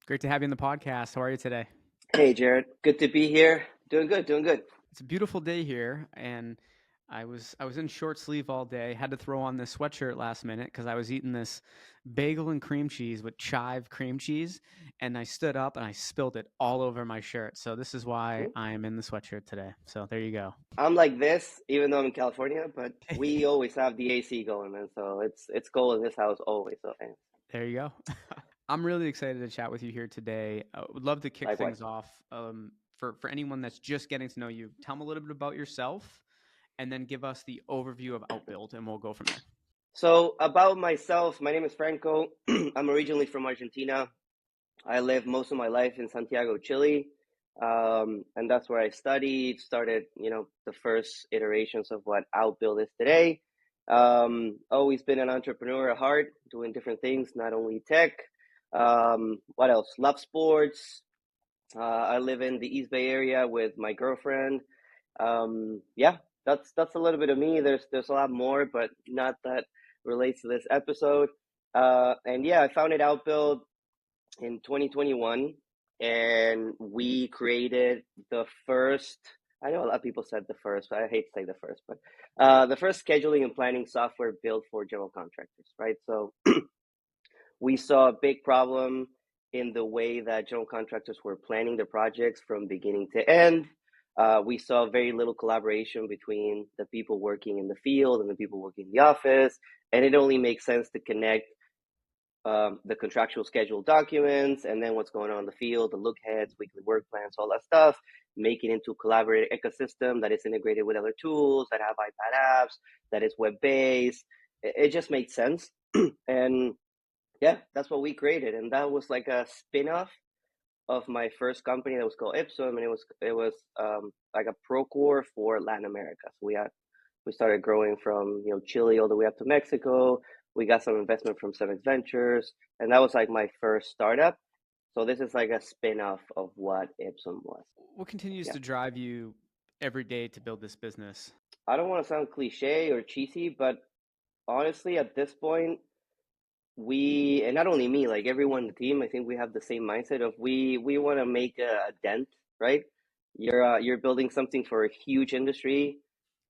Great to have you in the podcast. How are you today? Hey, Jared. Good to be here. Doing good, doing good. It's a beautiful day here, and I was in short sleeve all day. Had to throw on this sweatshirt last minute because I was eating this bagel and cream cheese with chive cream cheese, and I stood up and I spilled it all over my shirt. So this is why I am in the sweatshirt today. So there you go. I'm like this, even though I'm in California, but we always have the AC going, man. So it's cold in this house always. So There you go. I'm really excited to chat with you here today. I would love to kick likewise. things off. For anyone that's just getting to know you, tell me a little bit about yourself, and then give us the overview of Outbuild, and we'll go from there. So about myself, my name is Franco. I'm originally from Argentina. I lived most of my life in Santiago, Chile, and that's where I studied. Started, the first iterations of what Outbuild is today. Always been an entrepreneur at heart, doing different things, not only tech. What else? Love sports. I live in the East Bay area with my girlfriend. Yeah, that's a little bit of me. There's a lot more, but not that relates to this episode. And yeah, I founded Outbuild in 2021, and we created the first. I know a lot of people said the first, but I hate to say the first, but the first scheduling and planning software built for general contractors, right? So we saw a big problem in the way that general contractors were planning their projects from beginning to end. We saw very little collaboration between the people working in the field and the people working in the office, and it only makes sense to connect the contractual schedule documents and then what's going on in the field, the look heads, weekly work plans, all that stuff, make it into a collaborative ecosystem that is integrated with other tools, that have iPad apps, that is web-based. It just made sense. And yeah, that's what we created. And that was like a spin-off of my first company that was called Ipsum, and it was like a Procore for Latin America. So we started growing from Chile all the way up to Mexico. We got some investment from Seven Ventures, and that was like my first startup. So this is like a spin-off of what Ipsum was. What continues Yeah, to drive you every day to build this business? I don't want to sound cliche or cheesy, but honestly, at this point, and not only me, like everyone on the team, I think we have the same mindset of we want to make a dent, right? You're building something for a huge industry,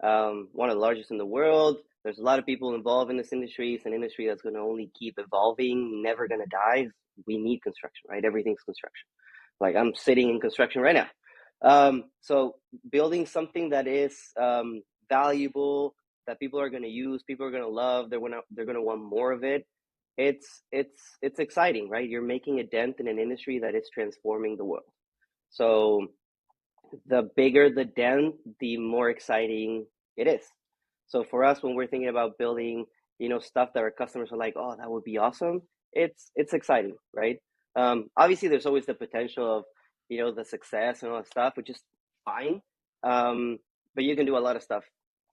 one of the largest in the world. There's a lot of people involved in this industry. It's an industry that's going to only keep evolving, never going to die. We need construction, right? Everything's construction. Like I'm sitting in construction right now. So building something that is valuable, that people are going to use, people are going to love, they're going to want more of it. It's exciting, right? You're making a dent in an industry that is transforming the world. So the bigger the dent, the more exciting it is. So for us, when we're thinking about building, stuff that our customers are like, oh, that would be awesome. It's exciting, right? Obviously, there's always the potential of, the success and all that stuff, which is fine. But you can do a lot of stuff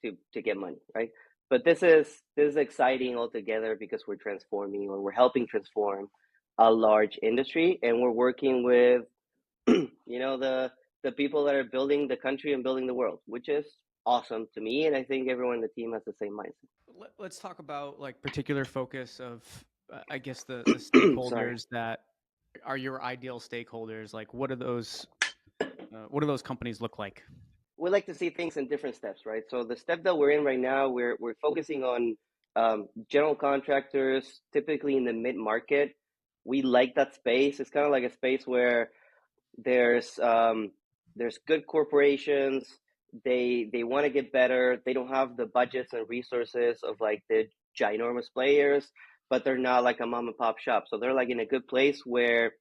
to get money, right? But this is exciting altogether because we're transforming, or we're helping transform a large industry, and we're working with the people that are building the country and building the world, which is awesome to me, and I think everyone in the team has the same mindset. Let's talk about like particular focus of, I guess the Sorry. stakeholders that are your ideal stakeholders. Like, what do those companies look like? We like to see things in different steps, right? So the step that we're in right now, we're focusing on general contractors, typically in the mid market. We like that space. It's kind of like a space where there's good corporations. They want to get better. They don't have the budgets and resources of like the ginormous players, but they're not like a mom and pop shop. So they're like in a good place where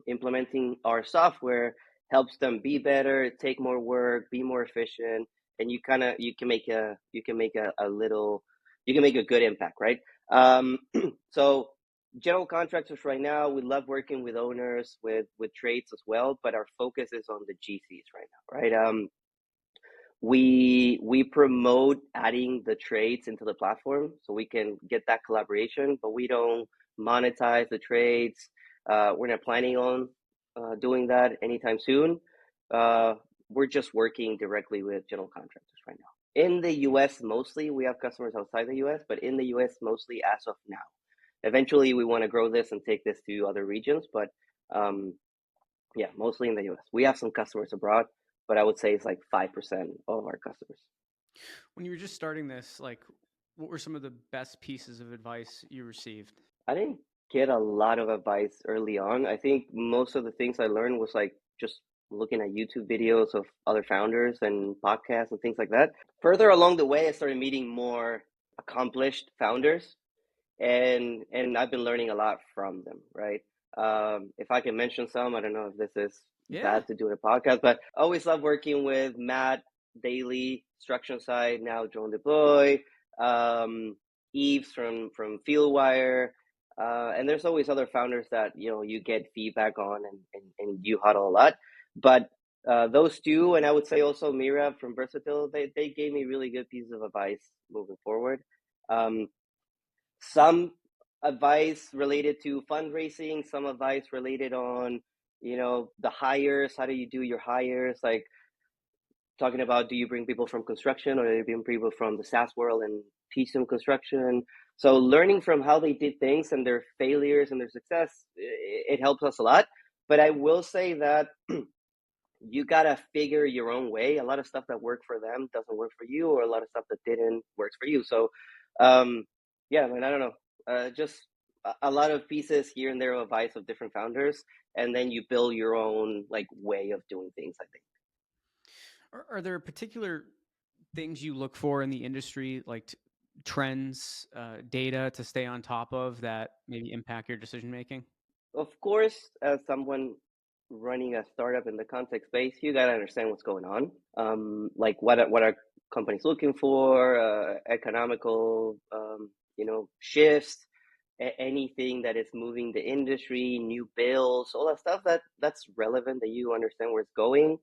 implementing our software helps them be better, take more work, be more efficient, and you can make a good impact, right? So general contractors right now, we love working with owners, with trades as well, but our focus is on the GCs right now, right? We promote adding the trades into the platform so we can get that collaboration, but we don't monetize the trades. We're not planning on doing that anytime soon. We're just working directly with general contractors right now. In the US, mostly, we have customers outside the US, but in the US, mostly as of now. Eventually, we want to grow this and take this to other regions, but Um, yeah, mostly in the US. We have some customers abroad, but I would say it's like 5% of our customers. When you were just starting this, like, what were some of the best pieces of advice you received? I didn't get a lot of advice early on. I think most of the things I learned was like just looking at YouTube videos of other founders and podcasts and things like that. Further along the way, I started meeting more accomplished founders, and I've been learning a lot from them, right? If I can mention some, I don't know if this is Yeah. bad to do in a podcast, but I always love working with Matt Daly, Struction Side, now Joan Deploy, um, Eves from Fieldwire, and there's always other founders that you get feedback on and you huddle a lot. But those two, and I would say also Mira from Versatile, they gave me really good pieces of advice moving forward. Um, some advice related to fundraising, some advice related on the hires. How do you do your hires? Like talking about, do you bring people from construction or do you bring people from the SaaS world and teach them construction? So learning from how they did things and their failures and their success, it helps us a lot. But I will say that you gotta figure your own way. A lot of stuff that worked for them doesn't work for you, or a lot of stuff that didn't works for you. So, um, yeah, man, I don't know. Just a lot of pieces here and there of advice of different founders, and then you build your own like way of doing things, I think. Are there particular things you look for in the industry, like trends, data to stay on top of that maybe impact your decision making? Of course, as someone running a startup in the context space, you gotta understand what's going on. Like what are companies looking for, economical, shifts, anything that is moving the industry, new bills, all that stuff that's relevant that you understand where it's going.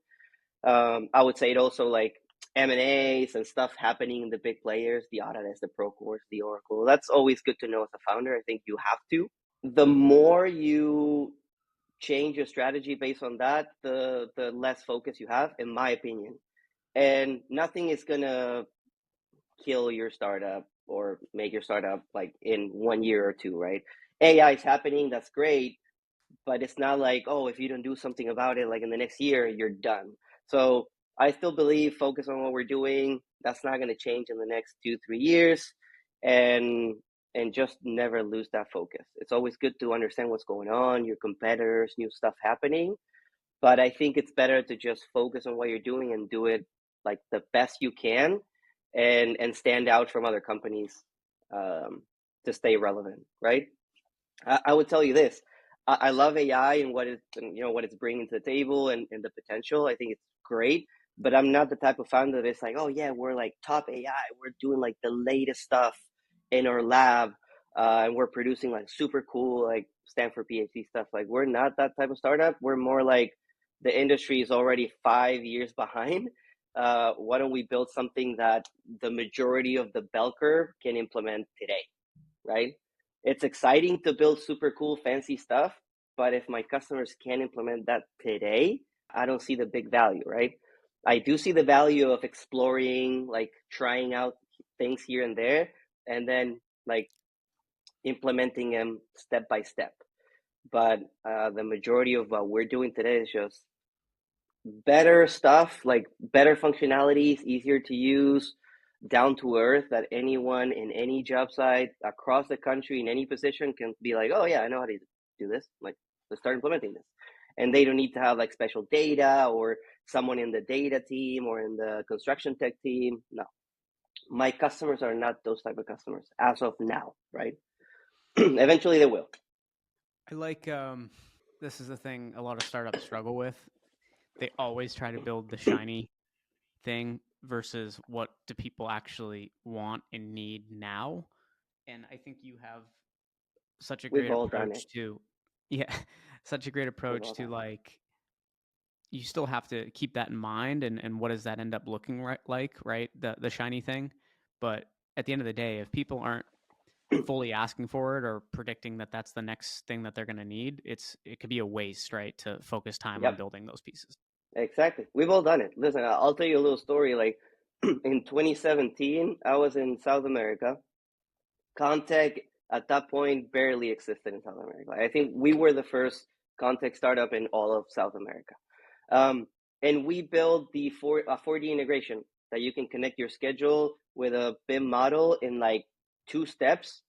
I would say it also like M&As and stuff happening in the big players, the Autodesk, the Procore, the Oracle. That's always good to know as a founder. I think you have to. The more you change your strategy based on that, the less focus you have, in my opinion. And nothing is gonna kill your startup or make your startup like in 1 year or two, right? AI is happening, that's great, but it's not like, oh, if you don't do something about it like in the next year, you're done. So I still believe focus on what we're doing. That's not going to change in the next 2 3 years, and just never lose that focus. It's always good to understand what's going on, your competitors, new stuff happening, but I think it's better to just focus on what you're doing and do it like the best you can, and stand out from other companies, um, to stay relevant, right? I would tell you this. I love AI and what it's bringing to the table, and the potential. I think it's great, but I'm not the type of founder that's like, oh yeah, we're like top AI. We're doing like the latest stuff in our lab, and we're producing like super cool like Stanford PhD stuff. Like we're not that type of startup. We're more like the industry is already 5 years behind. Why don't we build something that the majority of the bell curve can implement today? Right? It's exciting to build super cool, fancy stuff, but if my customers can't implement that today, I don't see the big value, right? I do see the value of exploring, like trying out things here and there, and then like implementing them step by step. But the majority of what we're doing today is just better stuff, like better functionalities, easier to use, down to earth, that anyone in any job site across the country in any position can be like, oh yeah, I know how to do this. Like, let's start implementing this. And they don't need to have like special data or someone in the data team or in the construction tech team. No, my customers are not those type of customers as of now, right? Eventually they will. I like this is the thing a lot of startups struggle with. They always try to build the shiny thing versus what do people actually want and need now. And I think you have such a We've great all done it. approach to, yeah, such a great We've approach all to done it. like you still have to keep that in mind, and what does that end up looking like, right? The shiny thing. But at the end of the day, if people aren't fully asking for it or predicting that that's the next thing that they're going to need, it could be a waste, right, to focus time on Yep, building those pieces. exactly. We've all done it. Listen, I'll tell you a little story. Like in 2017, I was in South America. ConTech at that point barely existed in South America. I think we were the first ConTech startup in all of South America. And we build the 4D integration that you can connect your schedule with a BIM model in like 2 steps.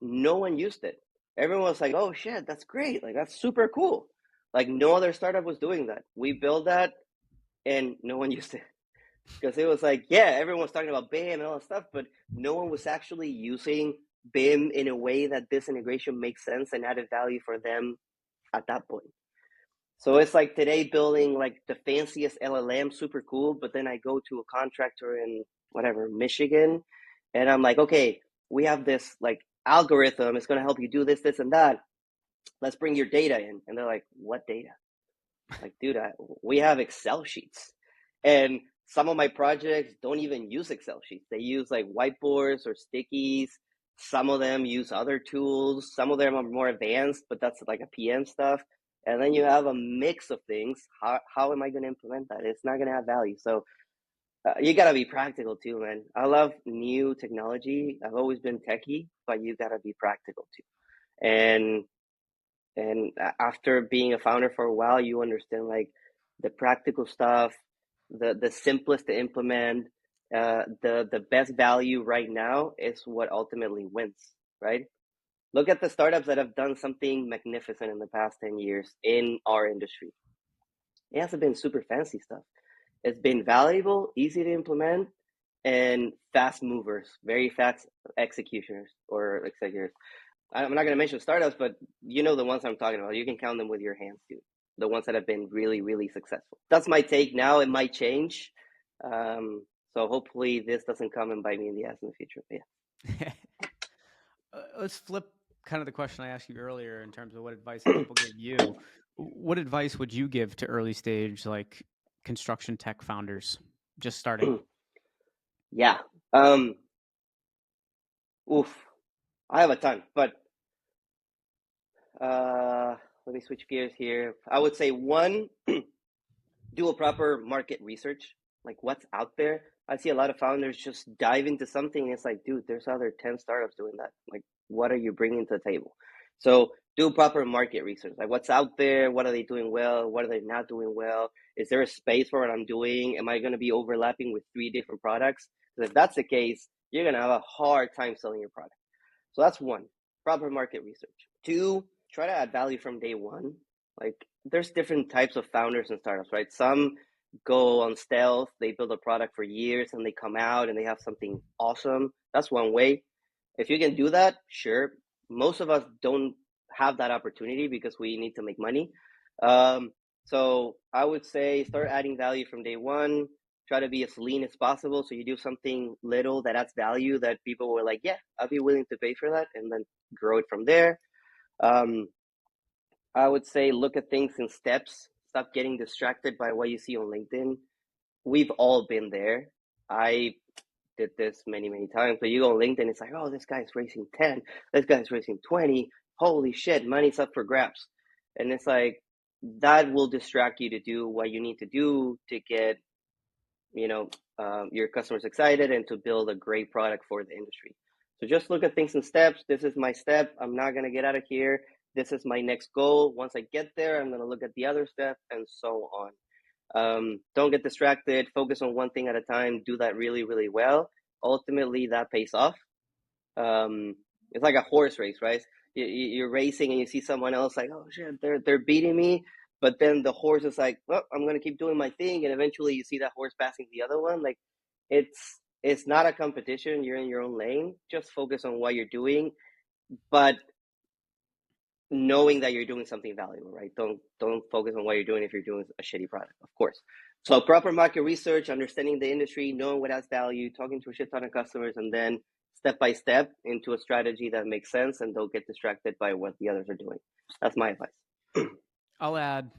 No one used it. Everyone was like, oh shit, that's great. Like, that's super cool. Like, no other startup was doing that. We built that and no one used it. Because it was like, yeah, everyone was talking about BIM and all that stuff, but no one was actually using BIM in a way that this integration makes sense and added value for them at that point. So it's like today building like the fanciest LLM, super cool, but then I go to a contractor in whatever, Michigan, and I'm like, okay, we have this like algorithm, it's going to help you do this, this, and that. Let's bring your data in. And they're like, what data? Like, dude, we have Excel sheets. And some of my projects don't even use Excel sheets. They use like whiteboards or stickies. Some of them use other tools. Some of them are more advanced, but that's like a PM stuff. And then you have a mix of things. How am I going to implement that? It's not going to have value. So you got to be practical too, man. I love new technology. I've always been techie, but you got to be practical too. And after being a founder for a while, you understand like the practical stuff, the simplest to implement, the best value right now is what ultimately wins, right? Look at the startups that have done something magnificent in the past 10 years in our industry. It hasn't been super fancy stuff. It's been valuable, easy to implement, and fast movers, very fast executioners or executors. I'm not going to mention startups, but you know the ones I'm talking about. You can count them with your hands, dude. The ones that have been really, really successful. That's my take now. It might change. So hopefully this doesn't come and bite me in the ass in the future. But Yeah. Let's flip kind of the question I asked you earlier in terms of what advice have people give you. What advice would you give to early stage like construction tech founders just starting? yeah. Um, oof. I have a ton, but let me switch gears here. I would say one, do a proper market research, like what's out there. I see a lot of founders just dive into something and it's like, dude, there's other 10 startups doing that. Like, what are you bringing to the table? So do proper market research, like what's out there, what are they doing well, what are they not doing well, is there a space for what I'm doing, am I going to be overlapping with 3 different products? Because if that's the case, you're going to have a hard time selling your product. So that's one, proper market research. Two, try to add value from day one. Like, there's different types of founders and startups, right? Some go on stealth, they build a product for years and they come out and they have something awesome. That's one way. If you can do that, sure. Most of us don't have that opportunity because we need to make money. So I would say start adding value from day one. Try to be as lean as possible. So you do something little that adds value that people were like, yeah, I'll be willing to pay for that, and then grow it from there. Um, I would say look at things in steps. Stop getting distracted by what you see on LinkedIn. We've all been there. I did this many, many times. But you go on LinkedIn, it's like, oh, this guy's racing 10, this guy's racing 20. Holy shit, money's up for grabs. And it's like, that will distract you to do what you need to do to get, your customers excited and to build a great product for the industry. So just look at things in steps. This is my step. I'm not going to get out of here. This is my next goal. Once I get there, I'm going to look at the other step and so on. Don't get distracted. Focus on one thing at a time. Do that really, really well. Ultimately, that pays off. It's like a horse race, right? You're racing and you see someone else like, oh shit, they're beating me. But then the horse is like, well, I'm gonna keep doing my thing, and eventually you see that horse passing the other one. Like, it's not a competition. You're in your own lane. Just focus on what you're doing, but knowing that you're doing something valuable, right? Don't focus on what you're doing if you're doing a shitty product, of course. So proper market research, understanding the industry, knowing what adds value, talking to a shit ton of customers, and then step by step into a strategy that makes sense, and don't get distracted by what the others are doing. That's my advice. I'll add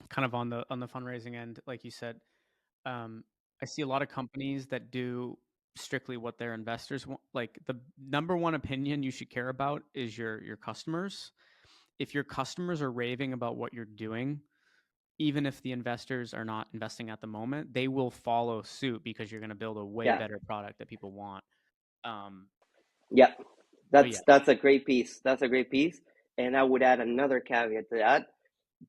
kind of on the fundraising end, like you said, I see a lot of companies that do strictly what their investors want. Like the number one opinion you should care about is your customers. If your customers are raving about what you're doing, even if the investors are not investing at the moment, they will follow suit because you're going to build a way Yeah, better product that people want. Um, yeah, but yeah, that's a great piece. That's a great piece. And I would add another caveat to that.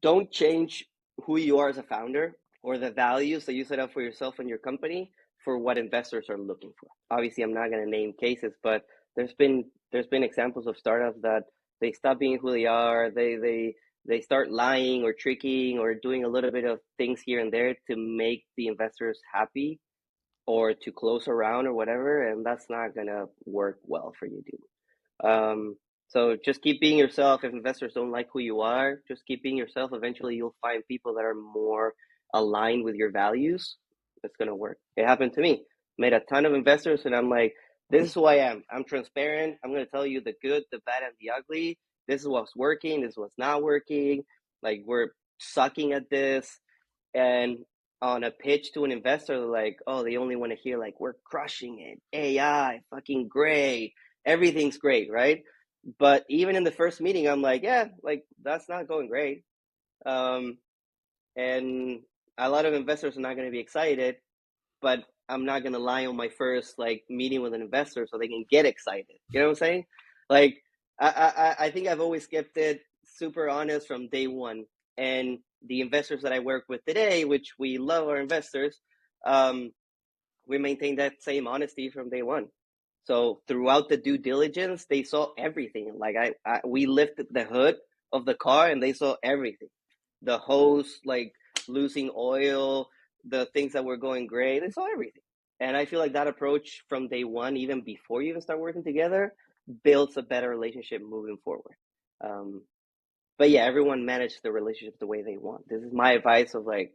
Don't change who you are as a founder or the values that you set up for yourself and your company for what investors are looking for. Obviously, I'm not going to name cases, but there's been examples of startups that they stop being who they are. They start lying or tricking or doing a little bit of things here and there to make the investors happy or to close a round or whatever, and that's not going to work well for you, dude. So just keep being yourself. If investors don't like who you are, just keep being yourself. Eventually, you'll find people that are more aligned with your values. It's going to work. It happened to me. Made a ton of investors, and I'm like, this is who I am. I'm transparent. I'm going to tell you the good, the bad, and the ugly. This is what's working. This is what's not working. Like, we're sucking at this. And on a pitch to an investor, like, oh, they only want to hear, like, we're crushing it. AI, fucking great. Everything's great, right? But even in the first meeting, I'm like, yeah, like, that's not going great. And a lot of investors are not going to be excited, but I'm not going to lie on my first, like, meeting with an investor so they can get excited. You know what I'm saying? Like, I think I've always kept it super honest from day one. And the investors that I work with today, which we love our investors, we maintain that same honesty from day one. So throughout the due diligence, they saw everything. Like, we lifted the hood of the car and they saw everything. The hose, like, losing oil, the things that were going great, they saw everything. And I feel like that approach from day one, even before you even start working together, builds a better relationship moving forward. But yeah, everyone managed the relationship the way they want. This is my advice of, like,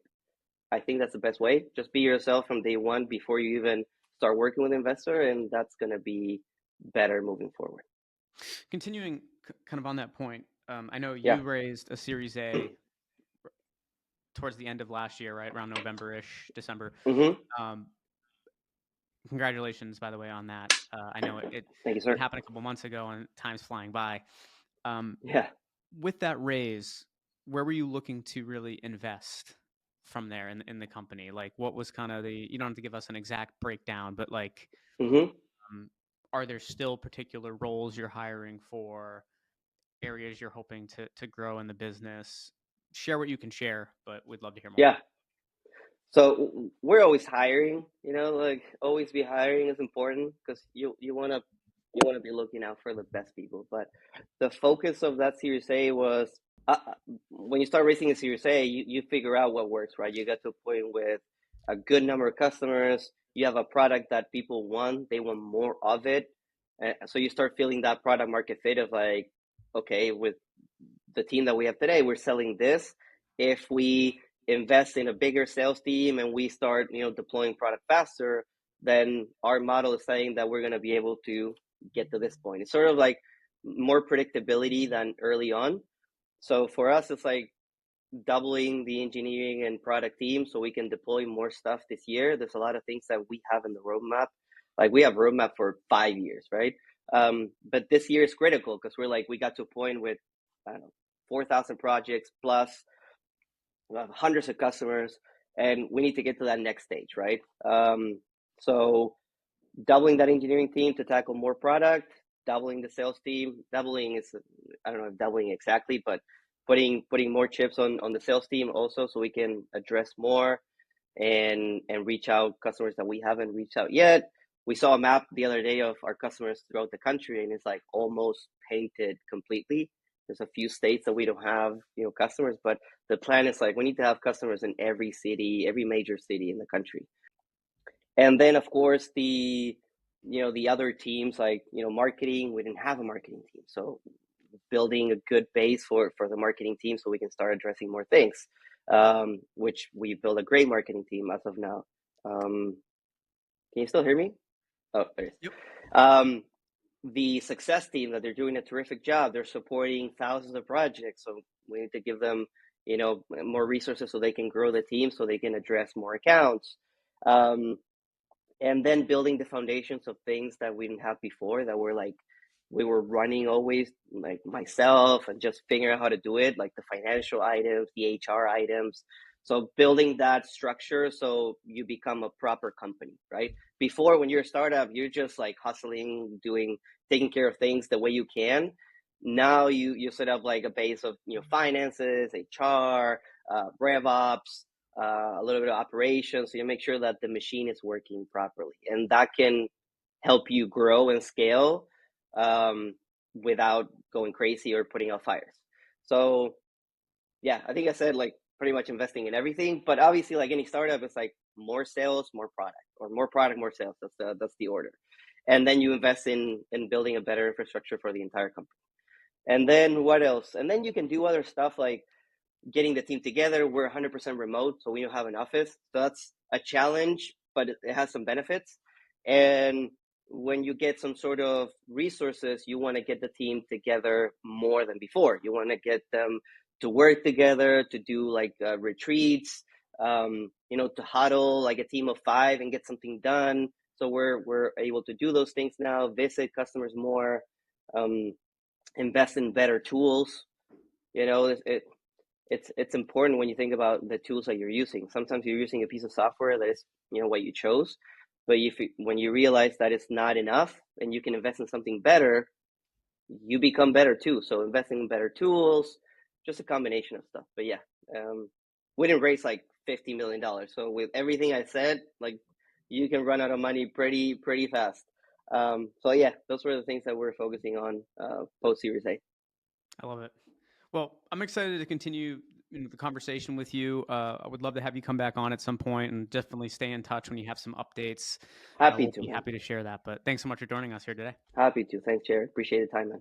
I think that's the best way. Just be yourself from day one before you even start working with an investor, and that's going to be better moving forward. Continuing kind of on that point, I know Yeah. you raised a Series A towards the end of last year, right around November-ish, December. Mm-hmm. Congratulations, by the way, on that. I know it Thank you, it sir. happened a couple months ago, and time's flying by. Um, Yeah. with that raise, where were you looking to really invest from there in the company? Like, what was kind of the? You don't have to give us an exact breakdown, but like, Mm-hmm. are there still particular roles you're hiring for? Areas you're hoping to grow in the business? Share what you can share, but we'd love to hear more. Yeah. So we're always hiring, like, always be hiring is important because you want to be looking out for the best people. But the focus of that Series A was when you start raising a Series A, you figure out what works, right? You get to a point with a good number of customers. You have a product that people want; they want more of it. So you start feeling that product market fit of, like, okay, with the team that we have today, we're selling this. If we invest in a bigger sales team and we start, deploying product faster, then our model is saying that we're going to be able to get to this point. It's sort of like more predictability than early on. So for us, it's like doubling the engineering and product team so we can deploy more stuff this year. There's a lot of things that we have in the roadmap. Like, we have roadmap for 5 years, right? But this year is critical because we got to a point with, I don't know, 4,000 projects plus, we have hundreds of customers, and we need to get to that next stage, right? So doubling that engineering team to tackle more product, doubling the sales team. Doubling is, I don't know if doubling exactly, but putting more chips on the sales team also so we can address more and reach out customers that we haven't reached out yet. We saw a map the other day of our customers throughout the country, and it's like almost painted completely. There's a few states that we don't have, customers, but the plan is, like, we need to have customers in every city, every major city in the country. And then, of course, the other teams, like, marketing, we didn't have a marketing team. So building a good base for the marketing team so we can start addressing more things, which we built a great marketing team as of now. Can you still hear me? Oh, there it is. Yep. The success team, that they're doing a terrific job. They're supporting thousands of projects. So we need to give them, more resources so they can grow the team, so they can address more accounts. And then building the foundations of things that we didn't have before, that were like, we were running always, like, myself, and just figuring out how to do it, like the financial items, the HR items. So building that structure so you become a proper company, right? Before, when you're a startup, you're just like hustling, taking care of things the way you can. Now you set up like a base of finances, HR, RevOps, a little bit of operations, so you make sure that the machine is working properly, and that can help you grow and scale without going crazy or putting out fires. So yeah, I think I said like pretty much investing in everything, but obviously like any startup, it's like more sales, more product, or more product, more sales. That's the order, and then you invest in building a better infrastructure for the entire company. And then what else? And then you can do other stuff like getting the team together. We're 100% remote, so we don't have an office. So that's a challenge, but it has some benefits. And when you get some sort of resources, you want to get the team together more than before. You want to get them to work together, to do like retreats, to huddle like a team of 5 and get something done. So we're able to do those things now, visit customers more, invest in better tools. It's important when you think about the tools that you're using. Sometimes you're using a piece of software that is what you chose, but when you realize that it's not enough and you can invest in something better, you become better too. So investing in better tools, just a combination of stuff. But yeah, we didn't raise like $50 million. So with everything I said, like you can run out of money pretty fast. So yeah, those were the things that we're focusing on post Series A. I love it. Well, I'm excited to continue the conversation with you. I would love to have you come back on at some point, and definitely stay in touch when you have some updates. Happy We'll to, be man. happy to share that. But thanks so much for joining us here today. Happy to. Thanks, Jared. Appreciate the time, man.